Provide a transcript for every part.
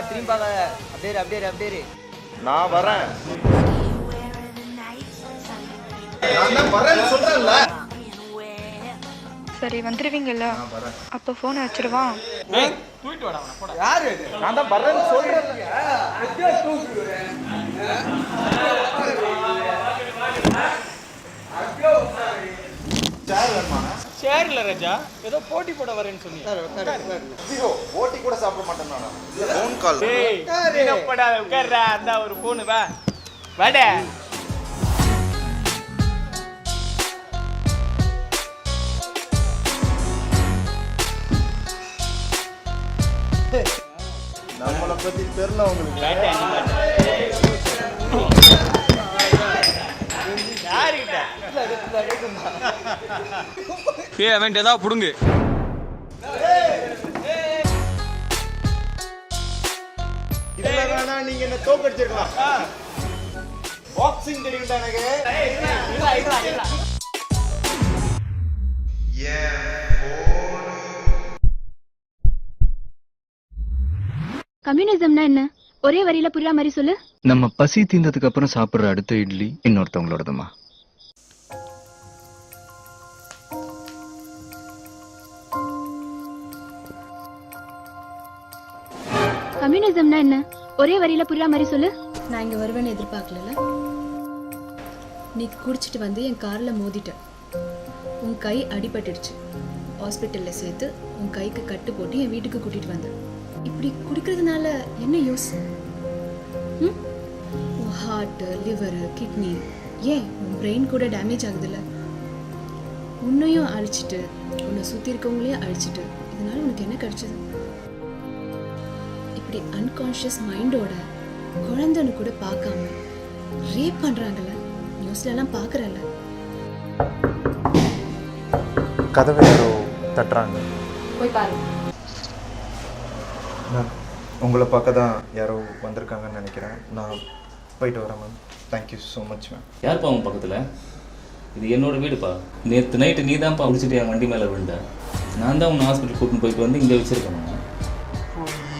திரும்பி பார்க்காத. அப்படியே நான் வரேன். நான் தான் வரேன்னு சொல்றேன்ல. சரி வந்துருவீங்கல்ல, அப்ப போனை வச்சிருவா. யாரு நான் தான் வரேன்னு சொல்றேன். சேர் இல்ல ராஜா, ஏதோ போட்டி போட வரேன்னு சொன்னீங்க. போட்டி கூட சாப்பிட மாட்டேன் நான். Phone call. படாத உட்கார்றா, அந்த ஒரு போன் வா வாடா. நம்மளை பத்தி தெரியல உங்களுக்கு. அவன் ஏதாவது புடுங்கு. இதுல வேணா நீங்க என்ன தோக்கடிச்சிருக்கலாம். பாக்ஸிங் தெரியும்டா எனக்கு. கம்யூனிசம்னா என்ன? ஒரே வரியில புரியுற மாதிரி சொல்லு. நம்ம பசி தீர்ந்ததுக்கு அப்புறம் சாப்பிடுற அடுத்த இட்லி இன்னொருத்தவங்களோடதுமா. கம்யூனிசம்னா என்ன? ஒரே வரியில புரியுற மாதிரி சொல்லு. நான் இங்க வருவேன்னு எதிர்பார்க்கல. நீ குடிச்சிட்டு வந்து என் கார்ல மோதிட்ட. உன் கை அடிபட்டுடுச்சு. ஹாஸ்பிட்டல்ல சேர்த்து உன் கைக்கு கட்டு போட்டு என் வீட்டுக்கு கூட்டிட்டு வந்த. இப்படி குடிக்கிறதுனால என்ன யூஸ்? உன் ஹார்ட், லிவர், கிட்னி, ஏன் உன் பிரெயின் கூட டேமேஜ் ஆகுதுல்ல. உன்னையும் அழிச்சிட்டு உன்னை சுத்தி இருக்கவங்களையும் அழிச்சிட்டு இதனால உனக்கு என்ன கிடைச்சது? இப்படி அன்கான்ஷியஸ் மைண்டோட குழந்தைன்னு கூட பார்க்காம ரேப் பண்றாங்கல்ல, நியூஸ்ல எல்லாம் பாக்குறல்ல. கதவை யாரோ தட்டுறாங்க. போய் பாரு. உங்களை பார்க்க தான் யாரோ வந்திருக்காங்கன்னு நினைக்கிறேன். நான் போயிட்டு வரேன் ma'am. Thank you so much ma'am. யார்ப்பா உன் பக்கத்தில்? இது என்னோட வீடுப்பா. நேற்று நைட்டு நீ தான்ப்பா குடிச்சிட்டு என் வண்டி மேலே விழுந்த. நான் தான் உன்னை ஹாஸ்பிட்டல் கூட்டின்னு போயிட்டு வந்து இங்கே வச்சிருக்கேன்.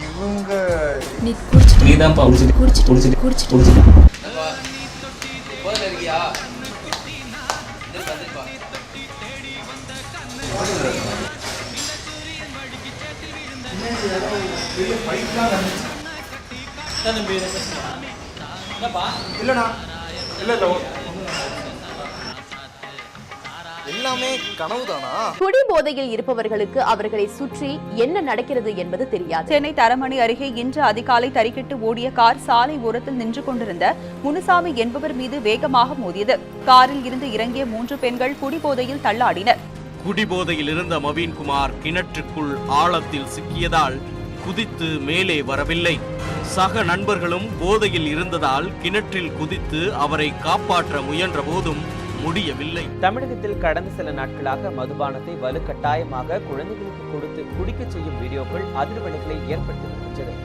இவங்க நீ குடிச்சிட்டு நீ தான்ப்பா குடிச்சிட்டு குடிச்சிட்டு குடிச்சிட்டு குடிச்சிட்டு குடிச்சிட்டு போதும் இருக்கியா? இல்லைண்ணா இல்லை எல்லாமே கனவுதானா? குடி போதையில் இருப்பவர்களுக்கு அவர்களை சுற்றி என்ன நடக்கிறது என்பது தெரியாது. சென்னை தரமணி அருகே இன்று அதிகாலை தறிக்கெட்டு ஓடிய கார் சாலை ஓரத்தில் நின்று கொண்டிருந்த முனுசாமி என்பவர் மீது வேகமாக மோதியது. காரில் இருந்து இறங்கிய 3 பெண்கள் குடிபோதையில் தள்ளாடினர். குடிபோதையில் இருந்த மவீன்குமார் கிணற்றுக்குள் ஆழத்தில் சிக்கியதால் குதித்து மேலே வரவில்லை. சக நண்பர்களும் போதையில் இருந்ததால் கிணற்றில் குதித்து அவரை காப்பாற்ற முயன்ற போதும் முடியவில்லை. தமிழகத்தில் கடந்த சில நாட்களாக மதுபானத்தை வலுக்கட்டாயமாக குழந்தைகளுக்கு கொடுத்து குடிக்க செய்யும் வீடியோக்கள் அதிர்வலைகளை ஏற்படுத்தி வருகின்றன.